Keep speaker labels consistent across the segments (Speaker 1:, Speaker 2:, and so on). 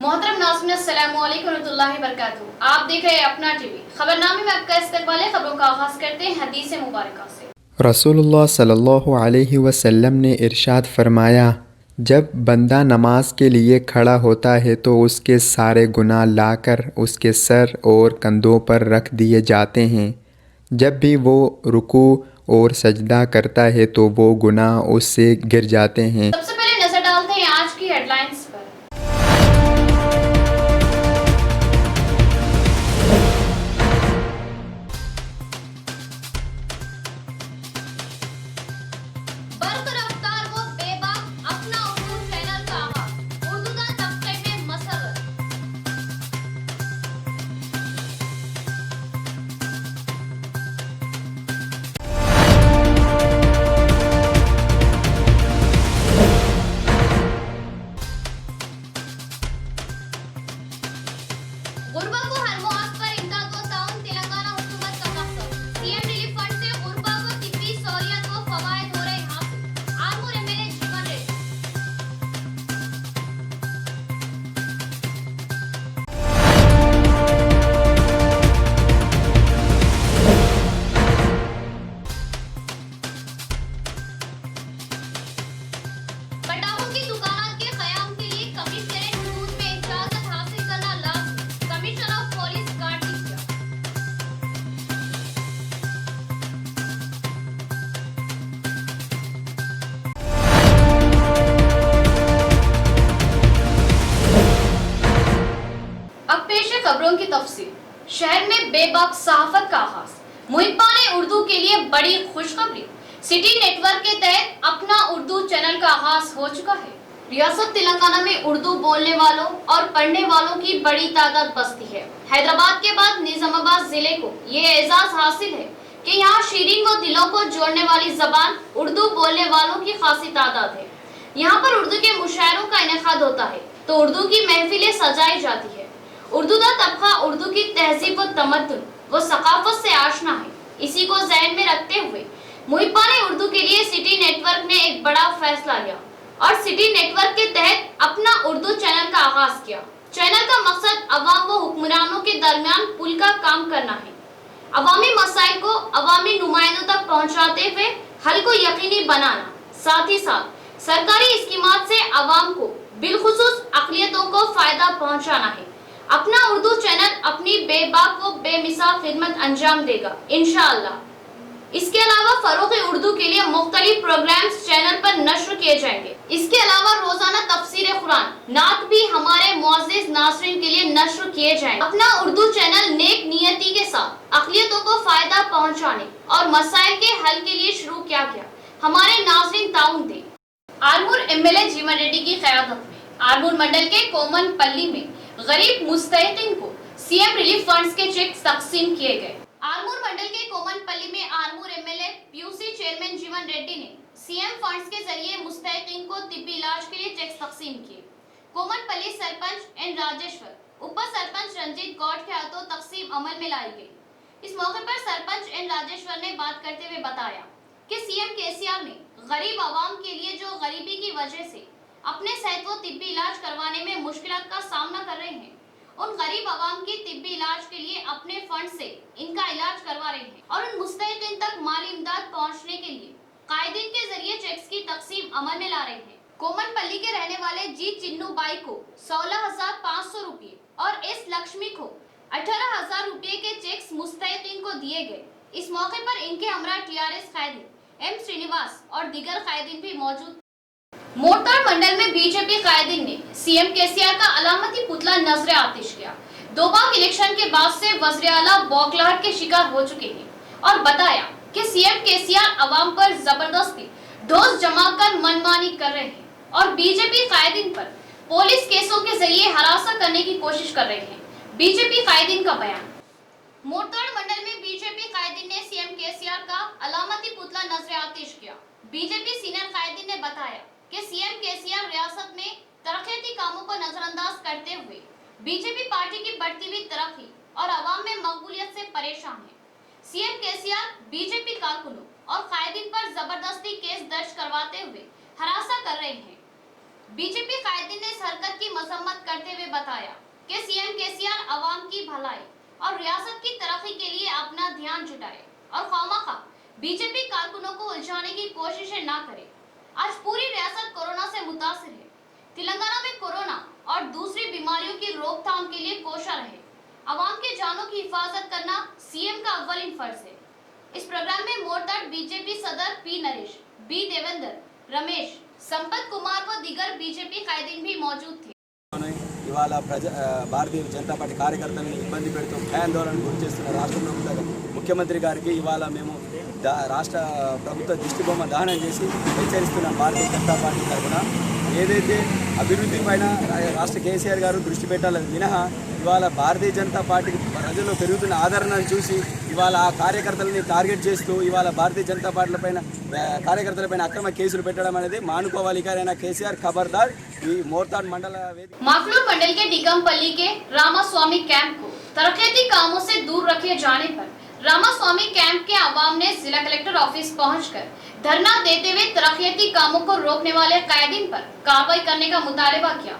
Speaker 1: मोहतरम नाज़रीन अस्सलामु अलैकुम रहमतुल्लाहि व बरकातहू। आप देख रहे हैं अपना टीवी। खबरनामे में आपका इस्तकबाल है। खबरों का आगाज़ करते हैं हदीस मुबारका से।
Speaker 2: रसूलुल्लाह सल्लल्लाहु अलैहि वसल्लम ने इरशाद फरमाया, जब बंदा नमाज के लिए खड़ा होता है तो उसके सारे गुनाह लाकर उसके सर और कंधों पर रख दिए जाते हैं। जब भी वो रुकू और सजदा करता है तो वो गुनाह उससे गिर जाते हैं।
Speaker 1: सबसे पहले नजर डालते हैं आज की हेडलाइंस पर। बर्क रफ्तार वो बेबाक अपना उर्दू चैनल का आगाज, उर्दूदा तबके में मसरत। गुरबा को हर मौत पर इमदाद व ताउन तेलंगाना हुकूमत का मकसद। सीएम रिलीफ फंड से गुरबा को तिब्बी सहूलियत व फवायद हो रहे हासिल। आरमूर एमएलए जीवन रेड्डी। पटाखों की दुकानात के क़याम के लिए कमिश्नरेट हदूद में इजाजत हासिल करना लाज़मी। Commissioner of police card. अब पेश है खबरों की तफसील। शहर में बेबाक सहाफत का आगाज। मुहिब्बान उर्दू के लिए बड़ी खुशखबरी। सिटी नेटवर्क के तहत अपना उर्दू चैनल का आगाज हो चुका है। रियासत तेलंगाना में उर्दू बोलने वालों और पढ़ने वालों की बड़ी तादाद बसती है। हैदराबाद के बाद निजामाबाद जिले को ये एजाज हासिल है कि यहाँ शीरीन व दिलों को जोड़ने वाली जबान उर्दू बोलने वालों की खासी तादाद है। यहाँ पर उर्दू के मुशायरों का इनेकाद होता है तो उर्दू की महफिलें सजाई जाती है। उर्दू का तबका उर्दू की तहजीब व तमद्दुन व सकाफत से आशना है। इसी को ज़हन में रखते हुए मुहिब्बान उर्दू के लिए सिटी नेटवर्क ने एक बड़ा फैसला लिया और सिटी नेटवर्क के तहत अपना उर्दू चैनल का आगाज किया। चैनल का मकसद अवाम व हुक्मरानों के दरमियान पुल का काम करना है। अवामी मसाइल को अवामी नुमाइंदों तक पहुंचाते हुए हल को यकीनी बनाना, साथ ही साथ सरकारी स्कीमात से अवाम को बिलखुसूस अक़लियतों को फायदा पहुंचाना है। अपना उर्दू चैनल अपनी बेबाक व बेमिसाल खिदमत अंजाम देगा इंशाअल्लाह। इसके अलावा फरोग़ उर्दू के लिए मुख्तलिफ प्रोग्राम्स चैनल पर नश्र किए जाएंगे। इसके अलावा रोजाना तफसीर कुरान नात भी हमारे मुअज़्ज़िज़ नाज़रीन के लिए नश्र किए जाएंगे। अपना उर्दू चैनल नेक नियति के साथ अक़लियतों को फायदा पहुंचाने और मसाइल के हल के लिए शुरू किया गया। हमारे नाज़रीन ताउन दें। आरमूर एमएलए जीवन रेड्डी की क़यादत में आरमूर मंडल के कोमन पल्ली में गरीब मुस्तहिक़ीन को सीएम रिलीफ फंड्स के चेक तकसीम किए गए। आरमूर मंडल के कोमन पल्ली में आरमूर एमएलए पीयूसी चेयरमैन जीवन रेड्डी ने सीएम फंड्स के जरिए मुस्तहिक़ीन को तिब्बी इलाज के लिए चेक तकसीम किए। कोमन पल्ली सरपंच एन राजेश्वर, उप सरपंच रंजीत गौड़ के हाथों तकसीम अमल में लाई गई। इस मौके पर सरपंच एन राजेश्वर ने बात करते हुए बताया कि सीएम केसीआर ने गरीब आवाम के लिए जो गरीबी की वजह से अपने सेहत व तिब्बी इलाज करवाने में मुश्किलात का सामना कर रहे हैं, उन गरीब आवाम की तिब्बी इलाज के लिए अपने फंड से इनका इलाज करवा रहे हैं और उन मुस्तहिक़ीन तक माली इमदाद पहुंचने के लिए कायदीन के जरिए चेक्स की तकसीम अमल में ला रहे हैं। कोमन पल्ली के रहने वाले जी चिन्नू बाई को 16,500 रुपये और एस लक्ष्मी को 18,000 रुपये के चेक्स मुस्तहिक़ीन को दिए गए। इस मौके पर इनके हमरा टीआरएस कायदीन एम श्रीनिवास और दीगर कायदीन भी मौजूद। मोरताड़ मंडल में बीजेपी कायदीन ने सीएम केसीआर का अलामती पुतला नजर आतिश किया। दो बार इलेक्शन के बाद से वज़ीर आला बौखलाहट के शिकार हो चुके हैं और बताया कि सीएम केसीआर अवाम पर जबरदस्ती डोज जमा कर मनमानी कर रहे हैं और बीजेपी कायदीन पर पुलिस केसों के जरिए हरासा करने की कोशिश कर रहे हैं। बीजेपी कायदीन का बयान। मोरताड़ मंडल में बीजेपी कायदीन ने सीएम केसीआर का अलामती पुतला नजर आतिश किया। बीजेपी सीनियर कायदीन ने बताया कि सीएम केसीआर रियासत में तरक्याती कामों को नजरअंदाज करते हुए बीजेपी पार्टी की बढ़ती हुई तरक्की और अवाम में मकबूलियत से परेशान है। सीएम केसीआर बीजेपी कारकुनों और कायदीन पर जबरदस्ती केस दर्ज करवाते हुए हरासा कर रहे हैं। बीजेपी कायदीन ने इस हरकत की मजम्मत करते हुए बताया कि सीएम केसीआर आवाम की भलाई और रियासत की तरक्की के लिए अपना ध्यान जुटाए और खामखा बीजेपी कारकुनों को उलझाने की कोशिशें ना करे। आज पूरी रियासत कोरोना से मुतासिर है। तेलंगाना में कोरोना और दूसरी बीमारियों की रोकथाम के लिए कोशा रहे। आवाम के जानों की हिफाजत करना सीएम का अव्वलिन फर्ज है। इस प्रोग्राम में मोरताड बीजेपी सदर पी नरेश, बी देवेंद्र, रमेश, संपत कुमार व दीगर बीजेपी कायदीन भी मौजूद थे।
Speaker 3: ఇవాళ భారతీయ జనతా పార్టీ కార్యకర్తలను ఇబ్బంది పెడుతూ భయాందోళనకు గురి చేస్తున్న రాష్ట్ర ప్రభుత్వ ముఖ్యమంత్రి గారికి ఇవాళ మేము రాష్ట్ర ప్రభుత్వ దిష్టిబొమ్మ దహనం చేసి హెచ్చరిస్తున్నాం. భారతీయ జనతా పార్టీ తరఫున ఏదైతే అభివృద్ధి పైన రాష్ట్ర కేసీఆర్ గారు దృష్టి పెట్టాలని మినహా ఇవాళ భారతీయ జనతా పార్టీకి ప్రజల్లో పెరుగుతున్న ఆదరణను చూసి ఇవాళ ఆ కార్యకర్తలని టార్గెట్ చేస్తూ ఇవాళ భారతీయ జనతా పార్టీ కార్యకర్తలపైన అక్రమ కేసులు పెట్టడం అనేది మానుకోవాలి. ఇకైనా కేసీఆర్ ఖబర్దార్. ఈ మోర్తాడ్ మండల
Speaker 1: माकलूर मंडल के डीकमपल्ली के रामास्वामी कैंप को तरक्याती कामों से दूर रखे जाने पर रामास्वामी कैंप के आवाम ने जिला कलेक्टर ऑफिस पहुंचकर धरना देते हुए तरक्याती कामों को रोकने वाले कायदीन पर कार्रवाई करने का मुतालबा किया।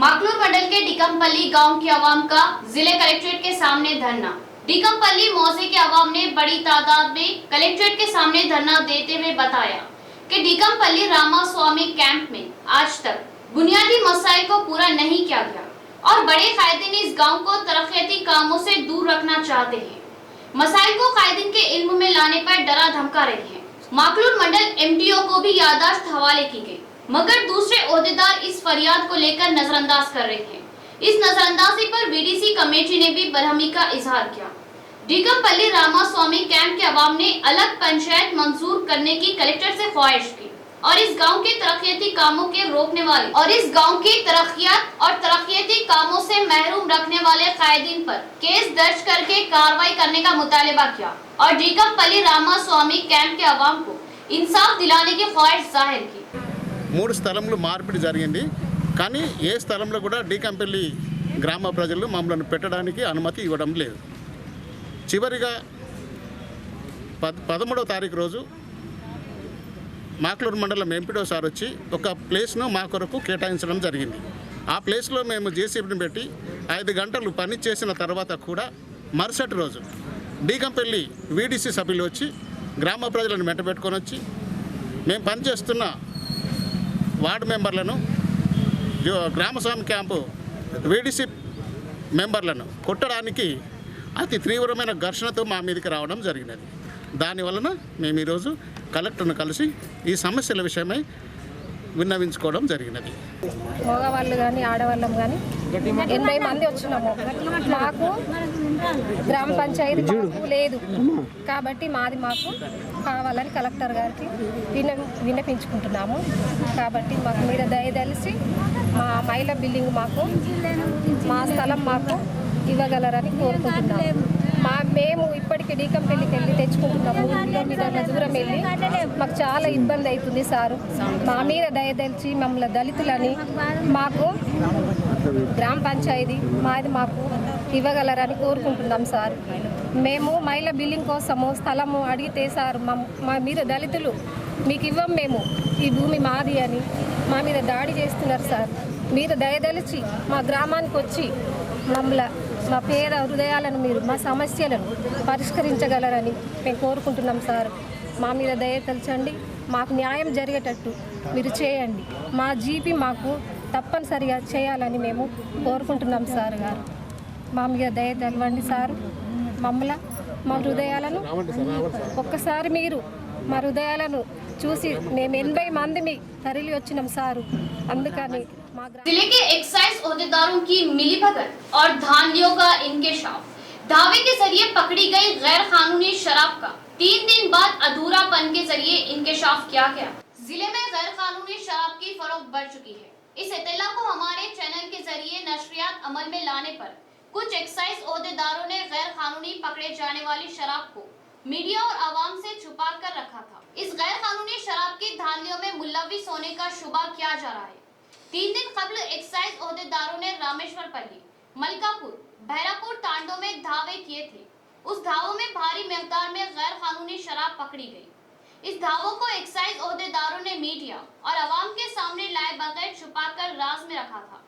Speaker 1: माकलूर मंडल के डीकमपल्ली गांव की आवाम का जिले कलेक्ट्रेट के सामने धरना। डीकमपल्ली मौजे के आवाम ने बड़ी तादाद में कलेक्ट्रेट के सामने धरना देते हुए बताया कि डीकमपल्ली रामास्वामी कैंप में आज तक बुनियादी मसाइल को पूरा नहीं किया गया और बड़े कायदीन इस गांव को तरक्याती कामों से दूर रखना चाहते हैं। मसाइल को कायदीन के इल्म में लाने पर डरा धमका रहे हैं। माकलूर मंडल एमडीओ को भी यादाश्त हवाले की गई, मगर दूसरे ओहदेदार इस फरियाद को लेकर नजरअंदाज कर रहे हैं। इस नजरअंदाजी पर वीडीसी कमेटी ने भी बरहमी का इजहार किया। डीकमपल्ली रामास्वामी कैंप के अवाम ने अलग पंचायत मंजूर करने की कलेक्टर से ख्वाहिश की और इस गांव के तरक्याती कामों के रोकने वाले और इस गांव की तरक्कियात और तरक्याती कामों से महरूम रखने वाले कायदीन पर केस दर्ज करके कार्रवाई करने का मुतालबा किया और डीकमपल्ली रामास्वामी कैंप के अवाम को इंसाफ दिलाने की ख्वाहिश जाहिर की।
Speaker 4: 3 స్థలంలో మార్పిడి జరిగింది. కానీ ఏ స్థలంలో కూడా డీకంపల్లి గ్రామ ప్రజలు మమ్మల్ని పెట్టడానికి అనుమతి ఇవ్వడం లేదు. చివరిగా 13వ తారీఖు రోజు మాక్లూరు మండలం ఎంపీడో సార్ వచ్చి ఒక ప్లేస్ను మా కొరకు కేటాయించడం జరిగింది. ఆ ప్లేస్లో మేము జేసీబీని పెట్టి 5 గంటలు పని చేసిన తర్వాత కూడా మరుసటి రోజు డీకంపల్లి వీడీసీ సభ్యులు వచ్చి గ్రామ ప్రజలను మెట్టబెట్టుకొని వచ్చి మేము పనిచేస్తున్న వార్డు మెంబర్లను రామస్వామి క్యాంపు వీడీసీ మెంబర్లను కొట్టడానికి అతి తీవ్రమైన ఘర్షణతో మా మీదకి రావడం జరిగినది. దానివలన మేము ఈరోజు కలెక్టర్ను కలిసి ఈ సమస్యల విషయమై విన్నవించుకోవడం జరిగినది.
Speaker 5: మగవాళ్ళు కానీ ఆడవాళ్ళం కానీ 80 మంది వచ్చినాము. మాకు గ్రామ పంచాయతీ లేదు కాబట్టి మాకు కావాలని కలెక్టర్ గారికి విన్నపించుకుంటున్నాము. కాబట్టి మాకు మీరు దయదలిసి మా మహిళా బిల్డింగ్ మా స్థలం మాకు ఇవ్వగలరని కోరుకుంటున్నాము. మేము ఇప్పటికీ డీకంపల్లికి వెళ్ళి తెచ్చుకుంటున్నాము. 3 కిలోమీటర్ల దూరం వెళ్ళి మాకు చాలా ఇబ్బంది అవుతుంది సారు. మా మీద దయదలిచి మమ్మల్ని దళితులని మాకు గ్రామ పంచాయతీ మాకు ఇవ్వగలరని కోరుకుంటున్నాం సార్. మేము మహిళా బిల్డింగ్ కోసము స్థలము అడిగితే సార్ మా మీద దళితులు మీకు ఇవ్వం, మేము ఈ భూమి మాది అని మా మీద దాడి చేస్తున్నారు సార్. మీరు దయదలిచి మా గ్రామానికి వచ్చి మా పేద హృదయాలను మీరు మా సమస్యలను పరిష్కరించగలరని మేము కోరుకుంటున్నాం సార్. మా మీద దయతలచండి, మాకు న్యాయం జరిగేటట్టు మీరు చేయండి. మా జీపీ మాకు తప్పనిసరిగా చేయాలని మేము కోరుకుంటున్నాం సార్ గారు. మా మీద దయతలవండి సార్. మా హృదయాలను ఒక్కసారి మీరు మా హృదయాలను చూసి మేము 80 మంది తరలి వచ్చినాం సారు. అందుకని
Speaker 1: जिले के एक्साइज ओहदेदारों की मिलीभगत और धांधलियों का इंकशाफ। दावे के जरिए पकड़ी गई गैर कानूनी शराब का 3 दिन बाद अधूरापन के जरिए इंकशाफ किया गया। जिले में गैर कानूनी शराब की फरोख्त बढ़ चुकी है। इस इत्तला को हमारे चैनल के जरिए नशरियात अमल में लाने पर कुछ एक्साइज ओहदेदारों ने गैर कानूनी पकड़े जाने वाली शराब को मीडिया और आवाम से छुपा कर रखा था। इस गैर कानूनी शराब की धांधलियों में मुलव्विस होने का शुबा किया जा रहा है। 3 दिन कबल एक्साइज ओहदेदारों ने रामेश्वरपल्ली, मलकापुर, भैरापुर तांडों में धावे किए थे। उस धावों में भारी मिकदार में गैर कानूनी शराब पकड़ी गई। इस दावों को एक्साइज ओहदेदारों ने मीडिया और अवाम के सामने लाए बगैर छुपाकर राज में रखा था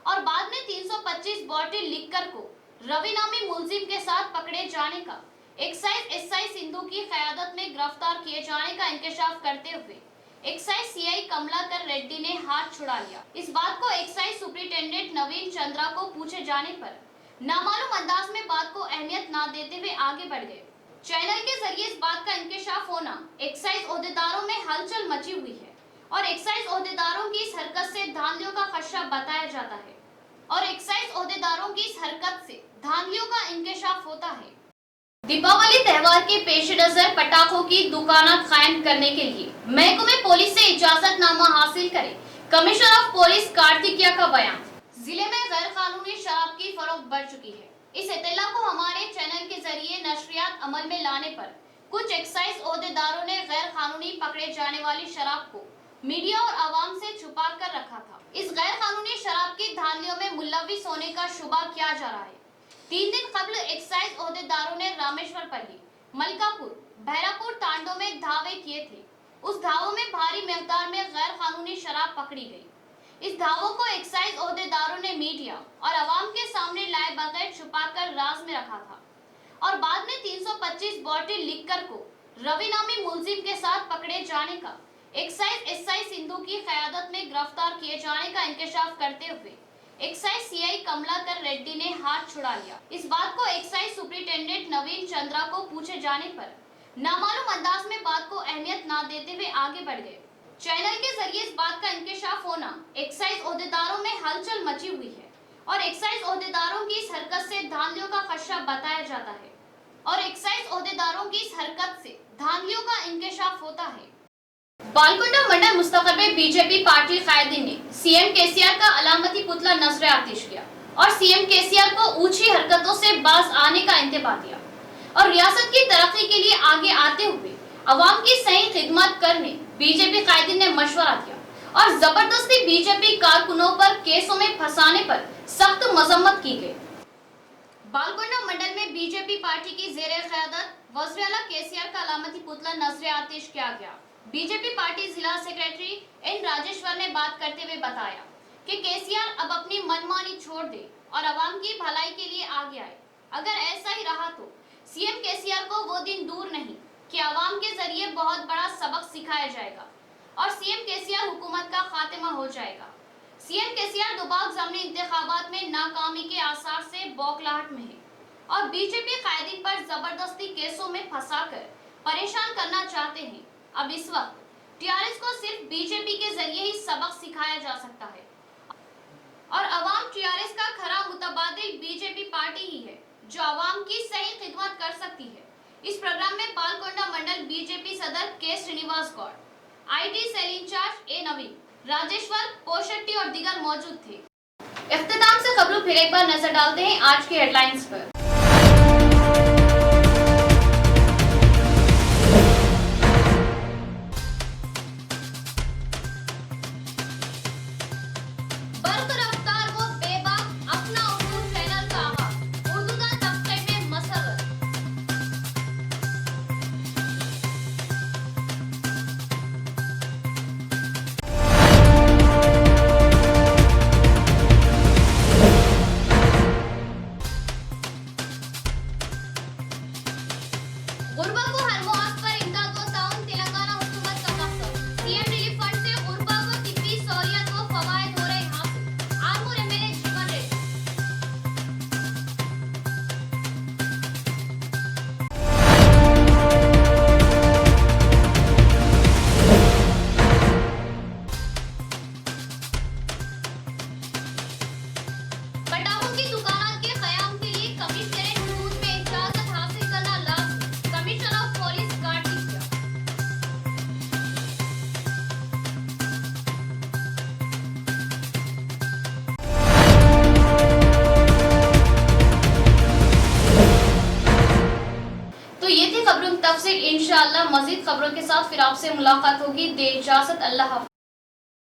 Speaker 1: और बाद में 325 बॉटल लिकर को रवि नामी मुलजिम के साथ पकड़े जाने का एक्साइज एसआई सिंधु की क़यादत में गिरफ्तार किए जाने का इंकशाफ करते हुए एक्साइज सीआई कमलाकर रेड्डी ने हाथ छुड़ा लिया। इस बात को एक्साइज सुपरिटेंडेंट नवीन चंद्रा को पूछे जाने पर नामालूम अंदाज में बात को अहमियत न देते हुए आगे बढ़ गए। चैनल के जरिए इस बात का इंकशाफ होना एक्साइज ओहदेदारों में हलचल मची हुई है और एक्साइज ओहदेदारों की इस हरकत से धांधलियों का खदशा बताया जाता है और एक्साइज ओहदेदारों की इस हरकत से धांधलियों का इंकशाफ होता है। दीपावली त्योहार के पेश नजर पटाखों की दुकानात कायम करने के लिए महकमे पुलिस से इजाजतनामा हासिल करे कमिश्नर ऑफ पुलिस कार्तिकिया का बयान। जिले में गैर कानूनी शराब की फरोख्त बढ़ चुकी है। इस इत्तला को हमारे चैनल के जरिए नशरियात अमल में लाने पर कुछ एक्साइज ओहदेदारों ने गैर कानूनी पकड़े जाने वाली शराब को मीडिया और आवाम से छुपा कर रखा था। इस गैर कानूनी शराब की धांधलियों में मुलविस होने का शुबा किया जा रहा है। 3 दिन कबल एक्साइज ओहदेदारों ने रामेश्वरपल्ली, मलकापुर, भैरापुर तांडों में धावे किए थे। उस धावों में भारी मिकदार में गैर कानूनी शराब पकड़ी गई। इस धावों को एक्साइज ओहदेदारों ने मीडिया और अवाम के सामने लाए बगैर छुपाकर राज में रखा था और बाद में 325 बॉटल लिकर को रवि नामी मुलजिम के साथ पकड़े जाने का एक्साइज एसआई सिंधु की क़यादत में गिरफ्तार किए जाने का इंकशाफ करते हुए एक्साइज सीआई कमलाकर रेड्डी ने हाथ छुड़ा लिया। इस बात को एक्साइज सुपरिटेंडेंट नवीन चंद्रा को पूछे जाने पर नामालूम अंदाज में बात को अहमियत न देते हुए आगे बढ़ गए। चैनल के जरिए इस बात का इंकशाफ होना एक्साइज ओहदेदारों में हलचल मची हुई है और एक्साइज ओहदेदारों की इस हरकत से धांधलियों का खदशा बताया जाता है और एक्साइज ओहदेदारों की इस हरकत से धांधलियों का इंकशाफ होता है। बालकुंडा मंडल मुस्तकबिल में बीजेपी पार्टी कायदीन ने सीएम केसीआर का अलामती पुतला नजर आतिश किया और सीएम केसीआर को ऊंची हरकतों से बाज आने का इंतबाह दिया और रियासत की तरक्की के लिए आगे आते हुए अवाम की सही खिदमत करने बीजेपी कायदीन ने मशवरा दिया और जबरदस्ती बीजेपी कारकुनों पर केसों में फंसाने पर सख्त मजम्मत की गई। बालकुंडा मंडल में बीजेपी पार्टी की जेर क़यादत वज़ीर आला केसीआर का अलामती पुतला नजर आतिश किया गया। बीजेपी पार्टी जिला सेक्रेटरी एन राजेश्वर ने बात करते हुए बताया कि केसीआर अब अपनी मनमानी छोड़ दे और अवाम की भलाई के लिए आगे आए। अगर ऐसा ही रहा तो सीएम केसीआर को वो दिन दूर नहीं कि अवाम के जरिए बहुत बड़ा सबक सिखाया जाएगा और सीएम केसीआर हुकूमत का खात्मा हो जाएगा। सीएम केसीआर दोबारा ज़मीनी इंतखाबात में नाकामी के आसार से बौखलाहट में है और बीजेपी कायदीन पर जबरदस्ती केसों में फंसाकर परेशान करना चाहते हैं। अब इस वक्त टीआरएस को सिर्फ बीजेपी के जरिए ही सबक सिखाया जा सकता है और अवाम टीआरएस का खरा मुतबादिल बीजेपी पार्टी ही है जो अवाम की सही खिदमत कर सकती है। इस प्रोग्राम में बालकुंडा मंडल बीजेपी सदर के Srinivas Goud, IT cell in-charge A Naveen, Rajeshwar Poshetty और दीगर मौजूद थे। इख्तिताम से खबरों फिर एक बार नजर डालते हैं आज की हेडलाइंस पर। इंशाअल्लाह मजीद खबरों के साथ फिर आपसे मुलाकात होगी। दे इजाजत, अल्लाह हाफ़िज़।